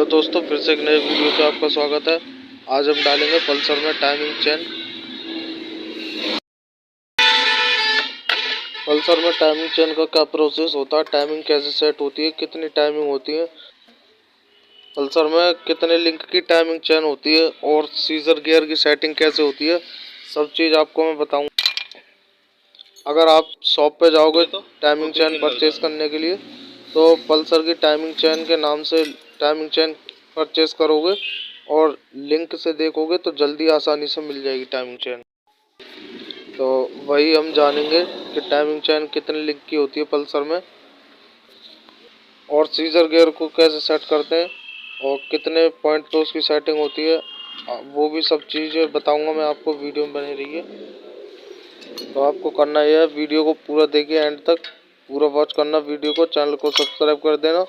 दोस्तों, फिर से एक नए वीडियो पे आपका स्वागत है। आज हम डालेंगे पल्सर में टाइमिंग चेन। पल्सर में टाइमिंग चेन का क्या प्रोसेस होता है, टाइमिंग कैसे सेट होती है, कितनी टाइमिंग होती है, पल्सर में कितने लिंक की टाइमिंग चेन होती है और सीजर गियर की सेटिंग कैसे होती है, सब चीज़ आपको मैं बताऊंगा। अगर आप शॉप पे जाओगे तो टाइमिंग चेन परचेज करने के लिए, तो पल्सर की टाइमिंग चेन के नाम से टाइमिंग चेन परचेज करोगे और लिंक से देखोगे तो जल्दी आसानी से मिल जाएगी टाइमिंग चेन। तो वही हम जानेंगे कि टाइमिंग चेन कितने लिंक की होती है पल्सर में, और सीजर गियर को कैसे सेट करते हैं और कितने पॉइंट पे उसकी सेटिंग होती है, वो भी सब चीज़ें बताऊंगा मैं आपको। वीडियो में बने रहिए। तो आपको करना यह है, वीडियो को पूरा देखिए एंड तक, पूरा वॉच करना वीडियो को। चैनल को सब्सक्राइब कर देना,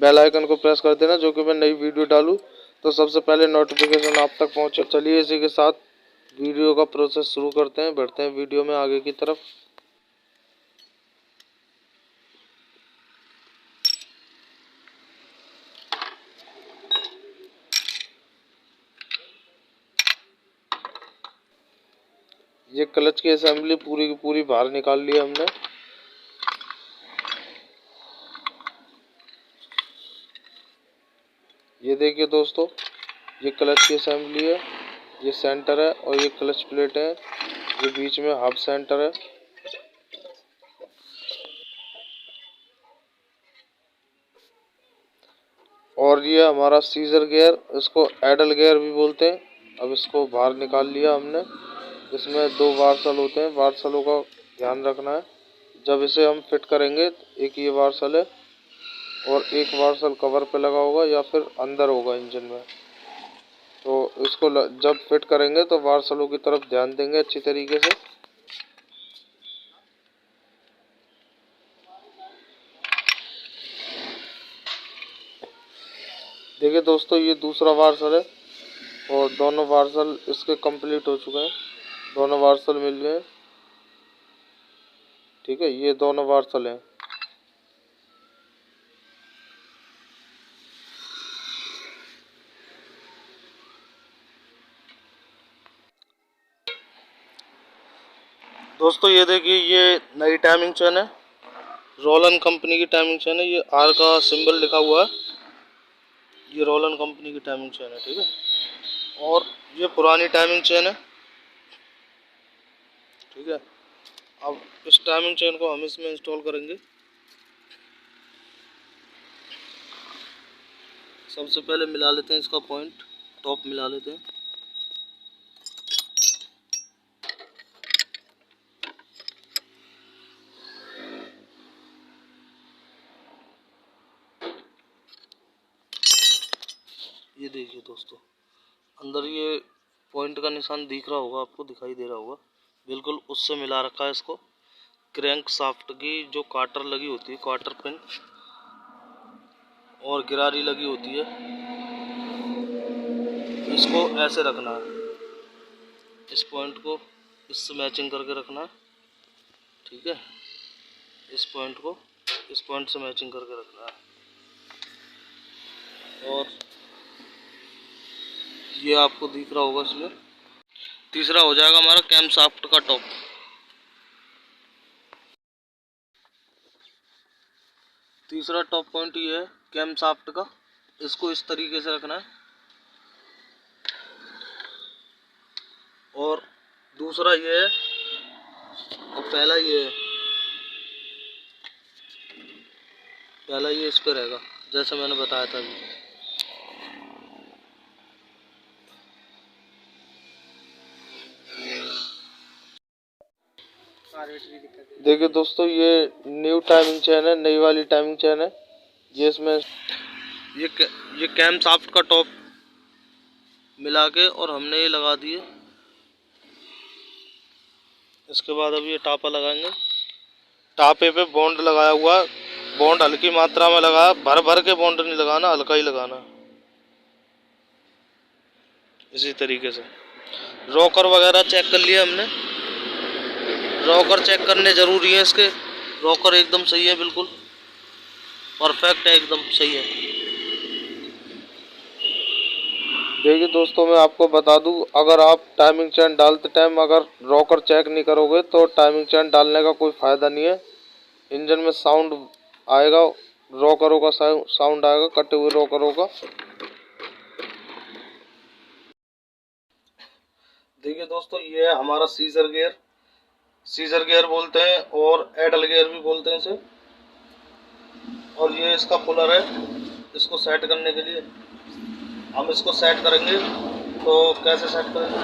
बेल आइकन को प्रेस कर देना, जो कि मैं नई वीडियो डालूँ तो सबसे पहले नोटिफिकेशन आप तक पहुंचे। चलिए इसी के साथ वीडियो का प्रोसेस शुरू करते हैं, बढ़ते हैं वीडियो में आगे की तरफ। ये क्लच की असेंबली पूरी की पूरी बाहर निकाल ली है हमने। ये देखिए दोस्तों, ये क्लच की असेंबली है, ये सेंटर है और ये क्लच प्लेट है, ये बीच में हाफ सेंटर है। और ये हमारा सीजर गियर, इसको एडल गियर भी बोलते हैं। अब इसको बाहर निकाल लिया हमने। इसमें दो वार्सल होते हैं, वार्सलों का ध्यान रखना है। जब इसे हम फिट करेंगे, एक ये वार्सल है और एक वार्सल कवर पे लगा होगा या फिर अंदर होगा इंजन में। तो इसको जब फिट करेंगे तो वार्सलों की तरफ ध्यान देंगे अच्छी तरीके से। देखिए दोस्तों, ये दूसरा वार्सल है और दोनों वार्सल इसके कंप्लीट हो चुके हैं, दोनों वार्सल मिल गए। ठीक है, ये दोनों वार्सल हैं। दोस्तों ये देखिए, ये नई टाइमिंग चेन है, रोलन कंपनी की टाइमिंग चेन है। ये आर का सिंबल लिखा हुआ है, ये रोलन कंपनी की टाइमिंग चेन है। ठीक है, और ये पुरानी टाइमिंग चेन है। ठीक है, अब इस टाइमिंग चेन को हम इसमें इंस्टॉल करेंगे। सबसे पहले मिला लेते हैं इसका पॉइंट, टॉप मिला लेते हैं। ये देखिए दोस्तों, अंदर ये पॉइंट का निशान दिख रहा होगा आपको, दिखाई दे रहा होगा, बिल्कुल उससे मिला रखा है इसको। क्रैंक शाफ्ट की जो काटर लगी होती है, काटर पिन और गिरारी लगी होती है, इसको ऐसे रखना है। इस पॉइंट को इससे मैचिंग करके रखना है। ठीक है, इस पॉइंट को इस पॉइंट से मैचिंग करके रखना है। और ये आपको दिख रहा होगा इसमें। तीसरा हो जाएगा हमारा कैम शाफ्ट का टॉप। तीसरा टॉप पॉइंट ये है कैम शाफ्ट का, इसको इस तरीके से रखना है। और दूसरा ये है और पहला ये है। पहला ये इस पे रहेगा, जैसे मैंने बताया था अभी। देखिए दोस्तों, ये न्यू टाइमिंग चेन है, नई वाली टाइमिंग चेन है। ये इसमें ये कैम शाफ्ट का टॉप मिला के और हमने ये लगा दिए। इसके बाद अब ये टापा लगाएंगे। टापे पे बॉन्ड लगाया हुआ है, बॉन्ड हल्की मात्रा में लगाया, भर भर के बॉन्ड नहीं लगाना, हल्का ही लगाना। इसी तरीके से रॉकर वगैरह चेक कर लिया हमने। रॉकर चेक करने जरूरी है इसके। रॉकर एकदम सही है, बिल्कुल परफेक्ट है, एकदम सही है। देखिए दोस्तों, मैं आपको बता दूं, अगर आप टाइमिंग चेन डालते टाइम अगर रॉकर चेक नहीं करोगे तो टाइमिंग चेन डालने का कोई फ़ायदा नहीं है। इंजन में साउंड आएगा, रॉकरों का साउंड आएगा, कटे हुए रॉकरों का। देखिए दोस्तों, ये है हमारा सीजर गियर। सीजर गियर बोलते हैं और एडल गियर भी बोलते हैं इसे। और ये इसका पुलर है, इसको सेट करने के लिए हम इसको सेट करेंगे। तो कैसे सेट करेंगे,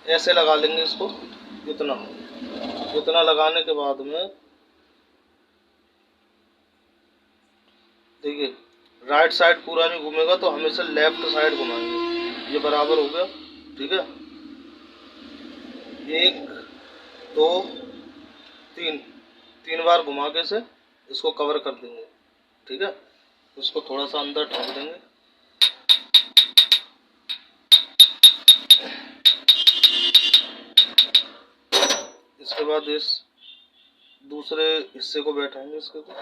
ऐसे लगा लेंगे इसको। इतना इतना लगाने के बाद में देखिए, राइट साइड पूरा नहीं घूमेगा तो हमेशा लेफ्ट साइड घुमाएंगे। ये बराबर हो गया, ठीक है। एक, दो, तीन, तीन बार घुमा के से इसको कवर कर देंगे, ठीक है। इसको थोड़ा सा अंदर ठोक देंगे। इसके बाद इस दूसरे हिस्से को बैठाएंगे इसके को।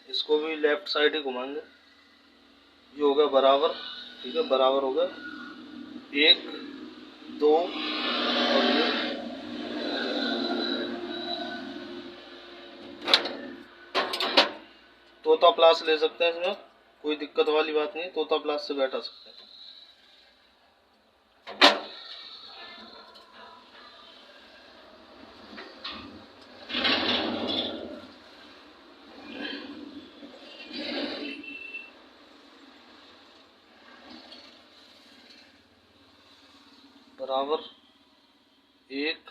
इसको भी लेफ्ट साइड ही घुमाएंगे। ये हो गया बराबर, ठीक है, बराबर हो गया। एक, दो, और ये तोता प्लास ले सकते हैं, इसमें कोई दिक्कत वाली बात नहीं, तोता प्लास से बैठा सकते हैं। बराबर, एक,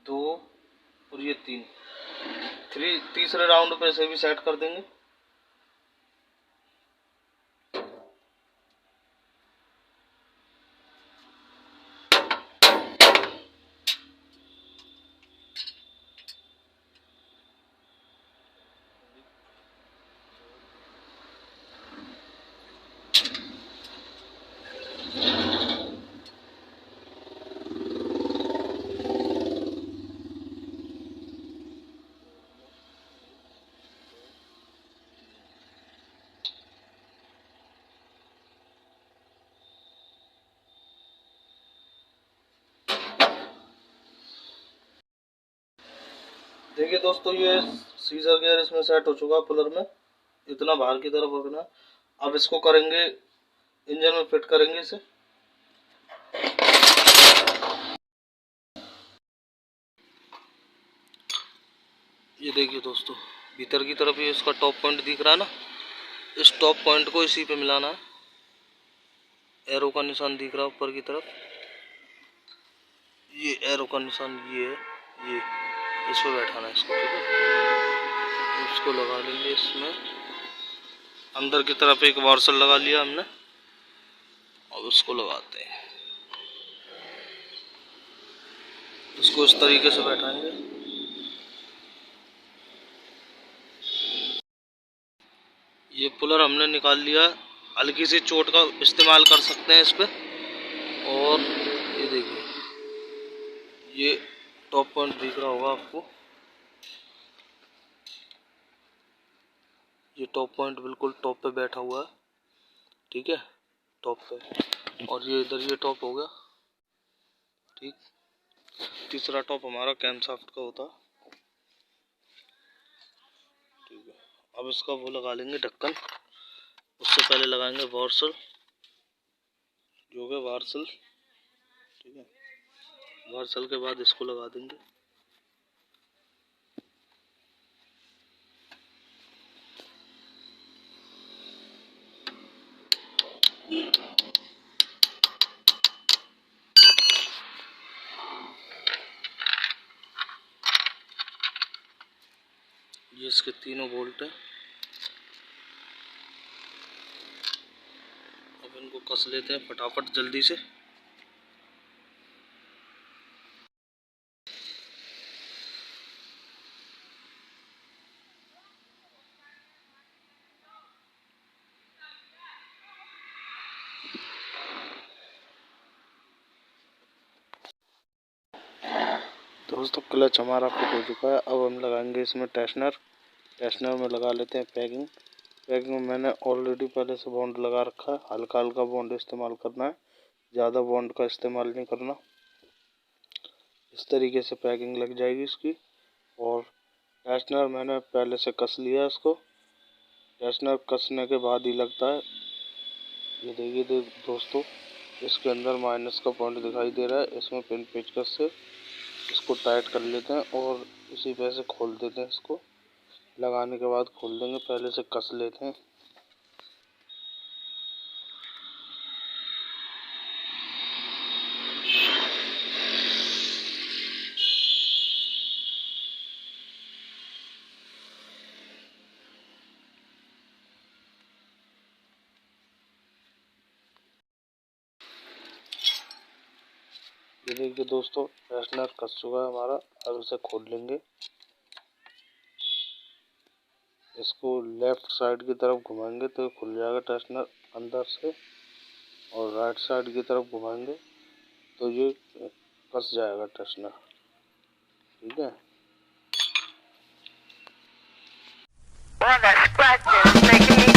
दो, और ये तीन, तीसरे राउंड पे से भी सेट कर देंगे। देखिए दोस्तों, ये सीजर गियर इसमें सेट हो चुका पुलर में, इतना बाहर की तरफ रखना। अब इसको करेंगे, इंजन में फिट करेंगे इसे। ये देखिए दोस्तों, भीतर की तरफ ये इसका टॉप पॉइंट दिख रहा है ना, इस टॉप पॉइंट को इसी पे मिलाना है। एरो का निशान दिख रहा है ऊपर की तरफ, ये एरो का निशान ये है, ये इस पे बैठाना है इसको, ठीक है। इसको लगा लेंगे इसमें। अंदर की तरफ एक वार्सल लगा लिया हमने, अब उसको लगाते हैं। इसको इस तरीके से बैठाएंगे। ये पुलर हमने निकाल लिया, हल्की सी चोट का इस्तेमाल कर सकते हैं इस पे। और ये देखिए, ये टॉप पॉइंट दिख रहा होगा आपको, ये टॉप पॉइंट बिल्कुल टॉप पे बैठा हुआ है, ठीक है, टॉप पे। और ये इधर ये टॉप हो गया, ठीक। तीसरा टॉप हमारा कैम शाफ्ट का होता, ठीक है। अब इसका वो लगा लेंगे ढक्कन। उससे पहले लगाएंगे वार्सल, जो है वार्सल, ठीक है। वार्सल के बाद इसको लगा देंगे। ये इसके तीनों बोल्ट हैं। अब इनको कस लेते हैं फटाफट जल्दी से। दोस्तों, क्लच हमारा फिट हो चुका है। अब हम लगाएंगे इसमें टेस्नर। टेस्टनर में लगा लेते हैं पैकिंग। पैकिंग में मैंने ऑलरेडी पहले से बॉन्ड लगा रखा है। हल्का हल्का बॉन्ड इस्तेमाल करना है, ज़्यादा बॉन्ड का इस्तेमाल नहीं करना। इस तरीके से पैकिंग लग जाएगी इसकी। और टेस्टनर मैंने पहले से कस लिया इसको। टेस्टनर कसने के बाद ही लगता है। ये देखिए दोस्तों, इसके अंदर माइनस का पॉइंट दिखाई दे रहा है। इसमें पिन पेचकस से इसको टाइट कर लेते हैं और इसी पे से खोल देते हैं। इसको लगाने के बाद खोल देंगे, पहले से कस लेते हैं। ये देखिए दोस्तों, टेस्टनर कस चुका है हमारा। अब इसे खोल लेंगे। इसको लेफ्ट साइड की तरफ घुमाएंगे तो खुल जाएगा टेस्टनर अंदर से, और राइट साइड की तरफ घुमाएंगे तो ये कस जाएगा टेस्टनर। ठीक है। Well, that scratching is making me